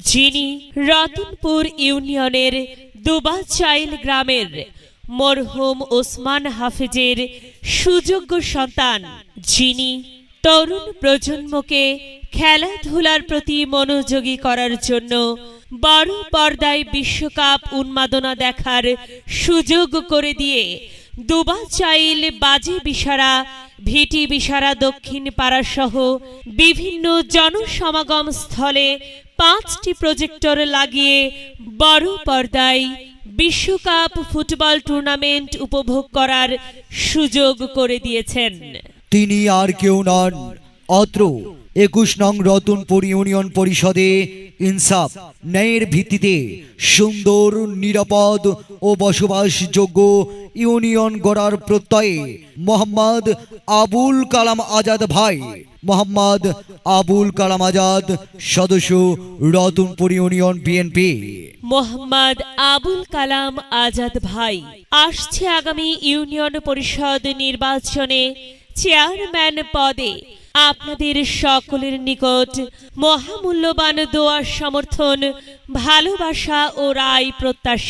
যিনি রতনপুর ইউনিয়নের দুবাচাইল গ্রামের মরহুম ওসমান হাফেজের সুযোগ্য সন্তান, যিনি তরুণ প্রজন্মকে খেলাধুলার প্রতি মনোযোগী করার জন্য বড় পর্দায় বিশ্বকাপ উন্মাদনা দেখার সুযোগ করে দিয়ে দুবাচাইল, বাজে বিশারা, ভিটি বিশারা, দক্ষিণ পাড়া সহ বিভিন্ন জনসমাগম স্থলে 5টি প্রজেক্টর লাগিয়ে বড় পর্দায় বিশ্বকাপ ফুটবল টুর্নামেন্ট উপভোগ করার সুযোগ করে দিয়েছেন। তিনি আর কেউ নন, অত্র 21 নং রতনপুর ইউনিয়ন পরিষদে ইনসাফ ন্যায়ের ভিত্তিতে সুন্দর, নিরাপদ ও বসবাসযোগ্য ইউনিয়ন গড়ার প্রত্যয়ে মোহাম্মদ আবুল কালাম আজাদ ভাই, মোহাম্মদ আবুল কালাম আজাদ, সদস্য রতনপুর ইউনিয়ন বিএনপি। মোহাম্মদ আবুল কালাম আজাদ ভাই আসছে আগামী ইউনিয়ন পরিষদ নির্বাচনে চেয়ারম্যান পদে আপনাদের সকলের নিকট মহামূল্যবান দোয়া, সমর্থন, ভালোবাসা ও রায় প্রত্যাশা।